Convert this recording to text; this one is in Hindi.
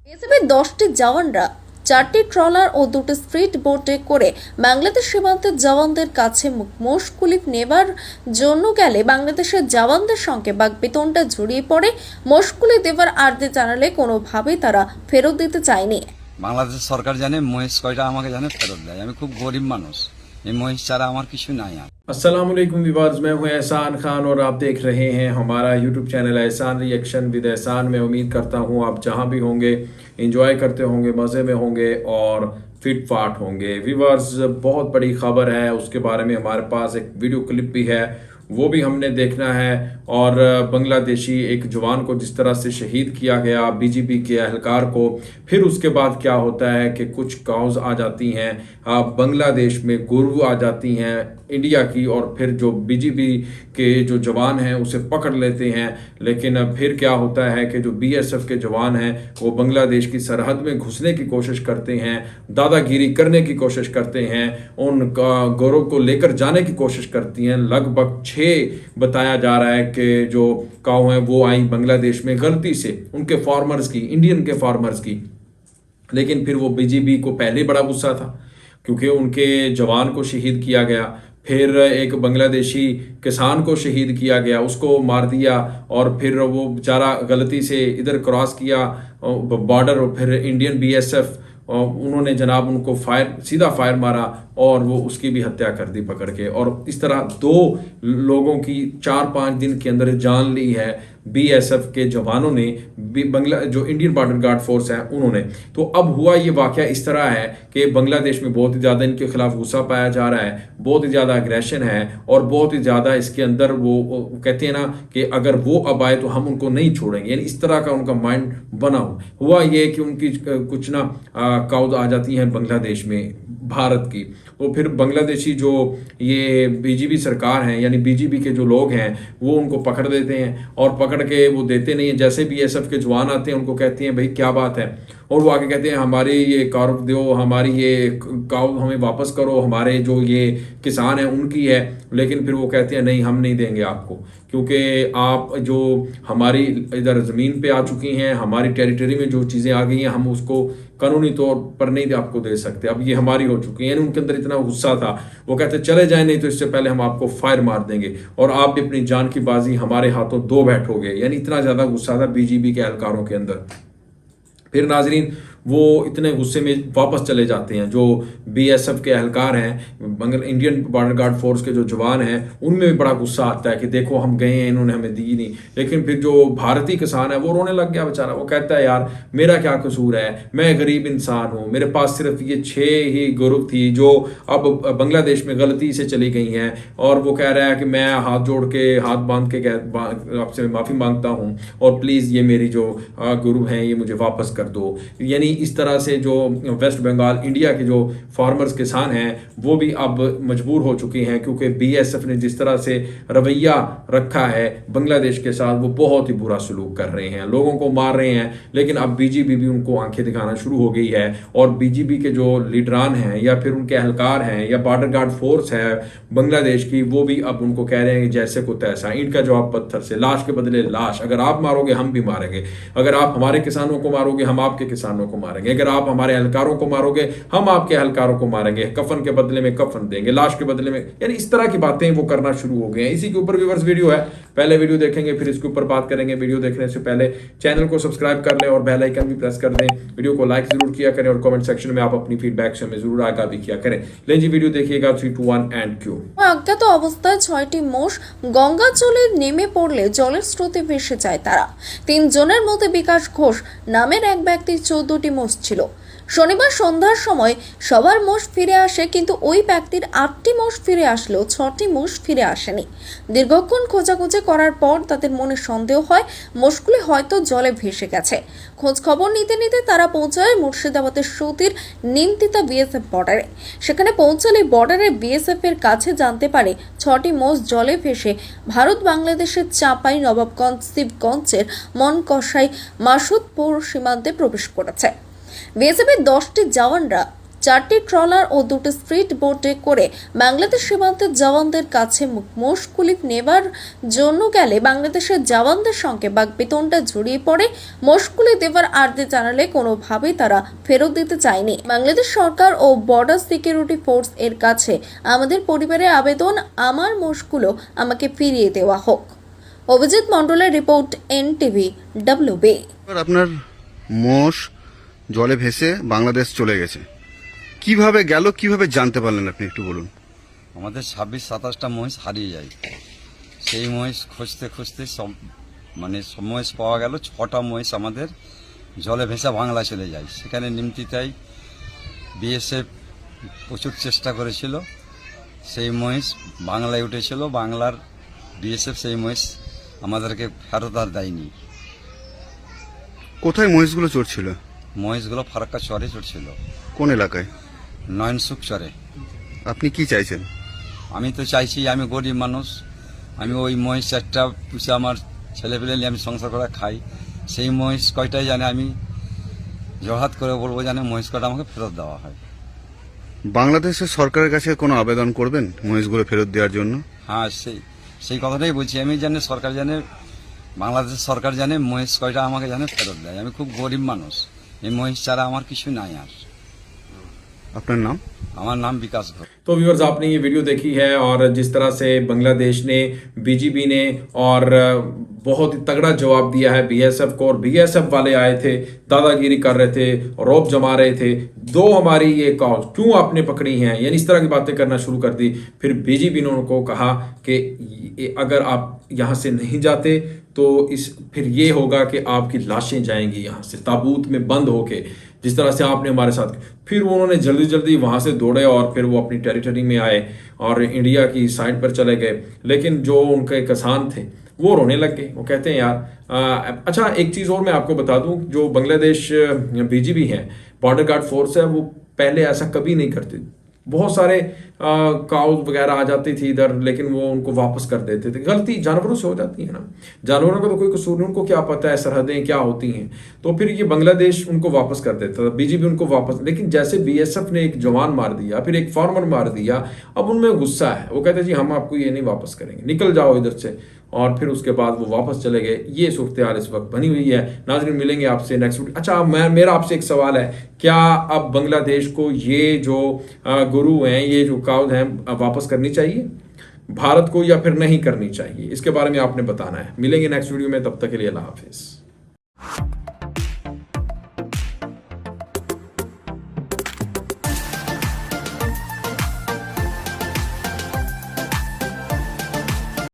বিএসএফের 10টি জওয়ানরা 4টি ট্রলার ও 2টি স্পিড বোটে করে বাংলাদেশ সীমান্তের জওয়ানদের কাছে মোষকুলি নেবার জন্য গেলে বাংলাদেশের জওয়ানদের সঙ্গে বাকবিতণ্ডা জড়িয়ে পড়ে। মোষকুলি দেওয়ার আর্জি জানালে কোনোভাবেই তারা ফেরত দিতে চায়নি। বাংলাদেশ সরকার জানে মহিষ কয়টা আমাকে জানে ফেরত দেয়। আমি খুব গরিব মানুষ, এই মহিষ ছাড়া আমার কিছু নাই। अस्सलाम वालेकुम व्यूअर्स, मैं हूं एहसान खान और आप देख रहे हैं हमारा यूट्यूब चैनल एहसान रिएक्शन विद एहसान। मैं उम्मीद करता हूं आप जहां भी होंगे एंजॉय करते होंगे, मज़े में होंगे और फिट फाट होंगे। व्यूअर्स, बहुत बड़ी खबर है, उसके बारे में हमारे पास एक वीडियो क्लिप भी है, वो भी हमने देखना है। और बांग्लादेशी एक जवान को जिस तरह से शहीद किया गया बीजीपी के एहलकार को, फिर उसके बाद क्या होता है कि कुछ काउज आ जाती हैं बांग्लादेश में, गुरु आ जाती हैं इंडिया की, और फिर जो बीजीपी के जो जवान हैं उसे पकड़ लेते हैं। लेकिन फिर क्या होता है कि जो बीएसएफ के जवान हैं वो बांग्लादेश की सरहद में घुसने की कोशिश करते हैं, दादागिरी करने की कोशिश करते हैं, उन गौरव को लेकर जाने की कोशिश करती हैं। लगभग 6 बताया जा रहा है कि जो काऊ हैं वो आई बांग्लादेश में गलती से, उनके फार्मर्स की, इंडियन के फार्मर्स की। लेकिन फिर वो बीजीपी को पहले बड़ा गुस्सा था क्योंकि उनके जवान को शहीद किया गया, फिर एक बांग्लादेशी किसान को शहीद किया गया, उसको मार दिया, और फिर वो बेचारा गलती से इधर क्रॉस किया बॉर्डर, और फिर इंडियन बीएसएफ उन्होंने जनाब उनको सीधा फायर मारा और वो उसकी भी हत्या कर दी पकड़ के। और इस तरह 2 लोगों की 4-5 दिन के अंदर जान ली है बीएसएफ के जवानों ने, जो इंडियन बॉर्डर गार्ड फोर्स है उन्होंने। तो अब हुआ ये वाकया इस तरह है कि बांग्लादेश में बहुत ही ज़्यादा इनके खिलाफ गुस्सा पाया जा रहा है, बहुत ही ज़्यादा एग्रेशन है, और बहुत ही ज़्यादा इसके अंदर वो कहते हैं ना कि अगर वो अब आए तो हम उनको नहीं छोड़ेंगे, यानी इस तरह का उनका माइंड बना हुआ ये कि उनकी कुछ ना काउज आ जाती हैं बांग्लादेश में भारत की। तो फिर बांग्लादेशी जो ये बीजेपी सरकार है, यानी बीजेपी के जो लोग हैं वो उनको पकड़ देते हैं, और पकड़ के वो देते नहीं है। जैसे बीएसएफ के जवान आते हैं उनको कहते हैं भाई क्या बात है, और वो आके कहते हैं हमारी ये कार दो, हमारी ये काउ हमें वापस करो, हमारे जो ये किसान हैं उनकी है। लेकिन फिर वो कहते हैं नहीं, हम नहीं देंगे आपको, क्योंकि आप जो हमारी इधर ज़मीन पे आ चुकी हैं, हमारी टेरिटरी में जो चीज़ें आ गई हैं, हम उसको कानूनी तौर पर नहीं आपको दे सकते, अब ये हमारी हो चुकी है। यानी उनके अंदर इतना गुस्सा था, वो कहते चले जाए, नहीं तो इससे पहले हम आपको फायर मार देंगे और आप भी अपनी जान की बाजी हमारे हाथों दो बैठोगे। यानी इतना ज़्यादा गुस्सा था बीजेपी के एहलकारों के अंदर। फिर नाजरीन वो इतने गुस्से में वापस चले जाते हैं। जो बीएसएफ के एहलकार हैं, इंडियन बॉर्डर गार्ड फोर्स के जो जवान हैं, उनमें भी बड़ा गुस्सा आता है कि देखो हम गए हैं, इन्होंने हमें दी नहीं। लेकिन फिर जो भारतीय किसान है वो रोने लग गया बेचारा। वो कहता है यार मेरा क्या कसूर है, मैं गरीब इंसान हूँ, मेरे पास सिर्फ ये 6 ही ग्रुप थी जो अब बांग्लादेश में गलती से चली गई हैं। और वो कह रहा है कि मैं हाथ जोड़ के, हाथ बांध के आपसे माफ़ी मांगता हूँ, और प्लीज़ ये मेरी जो ग्रुप हैं ये मुझे वापस कर दो। यानी इस तरह से जो वेस्ट बंगाल इंडिया के जो फार्मर्स किसान हैं वो भी अब मजबूर हो चुके हैं, क्योंकि बीएसएफ ने जिस तरह से रवैया रखा है बांग्लादेश के साथ, वो बहुत ही बुरा सलूक कर रहे हैं, लोगों को मार रहे हैं। लेकिन अब बीजेपी भी उनको आंखें दिखाना शुरू हो गई है, और बीजेपी के जो लीडरान हैं या फिर उनके एहलकार हैं या बॉर्डर गार्ड फोर्स है बांग्लादेश की, वो भी अब उनको कह रहे हैं कि जैसे को तैसा, ईंट का जवाब पत्थर से, लाश के बदले लाश। अगर आप मारोगे हम भी मारेंगे, अगर आप हमारे किसानों को मारोगे हम आपके किसानों को मारेंगे, अगर आप हमारे एहलकारों को मारोगे हम आपके एहलकारों को मारेंगे, कफन के बदले में कफन देंगे, लाश के बदले में। यानी इस तरह की बातें वो करना शुरू हो गए हैं। इसी के ऊपर व्यूअर्स वीडियो है, पहले वीडियो देखेंगे फिर इसके ऊपर बात करेंगे। वीडियो देखने से पहले चैनल को सब्सक्राइब कर लें और बेल आइकन भी प्रेस कर दें। वीडियो को लाइक जरूर किया करें और कमेंट सेक्शन में आप अपनी फीडबैक से हमें जरूर आगाह भी किया करें। ले जी वीडियो देखिएगा। 3, 2, 1 एंड क्यू। অজ্ঞাত অবস্থায় 6টি মোষ গঙ্গা জলে নেমে পড়লে জলের স্রোতে ভেসে যায় তারা। 3 জনের মধ্যে বিকাশ ঘোষ নামের এক ব্যক্তির 14টি মোষ ছিল। শনিবার সন্ধ্যার সময় সবার মোষ ফিরে আসে, কিন্তু ওই ব্যক্তির 8টি মোষ ফিরে আসলেও 6টি মোষ ফিরে আসেনি। দীর্ঘক্ষণ খোঁজাখুঁজি করার পর তাদের মনে সন্দেহ হয় মোষগুলি হয়তো জলে ভেসে গেছে। খোঁজ খবর নিতে নিতে তারা পৌঁছায় মুর্শিদাবাদের সতীর নিমতিতা বিএসএফ বর্ডারে। সেখানে পৌঁছালে বর্ডারে বিএসএফ এর কাছে জানতে পারে 6টি মোষ জলে ভেসে ভারত বাংলাদেশের চাঁপাই নবাবগঞ্জ শিবগঞ্জের মনকষাই মাসুদপুর সীমান্তে প্রবেশ করেছে। বিএসএফের 10টি জওয়ানরা 4টি ট্রলার ও 2টি স্পিড বোটে করে বাংলাদেশ সীমান্তের জওয়ানদের কাছে মোষগুলি নেবার জন্য গেলে বাংলাদেশের জওয়ানদের সঙ্গে বাকবিতণ্ডা জড়িয়ে পড়ে। মোষগুলি দেওয়ার আর্জি জানালে কোনোভাবেই তারা ফেরত দিতে চায়নি। বাংলাদেশ সরকার ও বর্ডার সিকিউরিটি ফোর্স এর কাছে আমাদের পরিবারের আবেদন, আমার মোষগুলো আমাকে ফিরিয়ে দেওয়া হোক। অভিজিৎ মণ্ডলের রিপোর্ট, NTV WB। আপনার মোষ জলে ভেসে বাংলাদেশ চলে গেছে, কিভাবে গেল, কিভাবে জানতে পারলেন আপনি একটু বলুন। আমাদের 26-27টা মহিষ হারিয়ে যায়। সেই মহিষ খুঁজতে খুঁজতে সব মহিষ পাওয়া গেল। 6টা মহিষ আমাদের জলে ভেসে বাংলা চলে যায়। সেখানে নিমতিতাই BSF প্রচুর চেষ্টা করেছিল, সেই মহিষ বাংলায় উঠেছিল। বাংলার BSF সেই মহিষ আমাদেরকে ফেরত আর দেয়নি। কোথায় মহিষগুলো চড়ছিল? মহিষগুলো ফারাক্কা চরে চড়ছিল, কোন এলাকায়? নয়নসুখ চরে। আপনি কি চাইছেন? আমি তো চাইছি, আমি গরিব মানুষ, আমি ওই মহিষ 4টা পুষে আমার ছেলেপেলে নিয়ে আমি সংসার করে খাই। সেই মহিষ কয়টাই জানে, আমি জহাত করে বলবো জানে মহিষ কয়টা আমাকে ফেরত দেওয়া হয়। বাংলাদেশের সরকারের কাছে কোনো আবেদন করবেন মহিষগুলো ফেরত দেওয়ার জন্য? হ্যাঁ, সেই কথাটাই বলছি। আমি জানি সরকার জানে, বাংলাদেশের সরকার জানে মহিষ কয়টা আমাকে জানে ফেরত দেয়। আমি খুব গরিব মানুষ, এই মহিষ ছাড়া আমার কিছু নাই। আর আপনার নাম? আমার নাম বিকাশ ঘোষ। तो व्यूअर्स, आपने ये वीडियो देखी है और जिस तरह से बांग्लादेश ने, BGB ने और बहुत ही तगड़ा जवाब दिया है BSF को, और BSF वाले आए थे, दादागिरी कर रहे थे, रौब जमा रहे थे, दो हमारी ये काउज क्यों आपने पकड़ी हैं, यानी इस तरह की बातें करना शुरू कर दी। फिर BGB ने उनको कहा कि अगर आप यहाँ से नहीं जाते तो फिर ये होगा कि आपकी लाशें जाएंगी यहाँ से ताबूत में बंद होके, जिस तरह से आपने हमारे साथ। फिर उन्होंने जल्दी जल्दी वहाँ से दौड़े और फिर वो अपनी टेरिटरी में आए और इंडिया की साइड पर चले गए। लेकिन जो उनके किसान थे वो रोने लग गए। वो कहते हैं यार अच्छा, एक चीज़ और मैं आपको बता दूं, जो बांग्लादेश BGB है, बॉर्डर गार्ड फोर्स है, वो पहले ऐसा कभी नहीं करती। बहुत सारे काउज वगैरह आ जाती थी इधर, लेकिन वो उनको वापस कर देते थे। गलती जानवरों से हो जाती है ना, जानवरों का तो कोई कसूर नहीं, उनको क्या पता है सरहदें क्या होती हैं। तो फिर ये बांग्लादेश उनको वापस कर देता था, BGB उनको वापस। लेकिन जैसे BSF ने एक जवान मार दिया, फिर एक फार्मर मार दिया, अब उनमें गुस्सा है। वो कहते हैं जी हम आपको ये नहीं वापस करेंगे, निकल जाओ इधर से। और फिर उसके बाद वो वापस चले गए। ये सूरत हाल इस वक्त बनी हुई है। नाज़रीन, मिलेंगे आपसे नेक्स्ट वीडियो। अच्छा, मेरा आपसे एक सवाल है, क्या अब बांग्लादेश को ये जो गुरु हैं, ये जो काउज हैं, वापस करनी चाहिए भारत को, या फिर नहीं करनी चाहिए? इसके बारे में आपने बताना है। मिलेंगे नेक्स्ट वीडियो में, तब तक के लिए अल्लाह हाफिज़।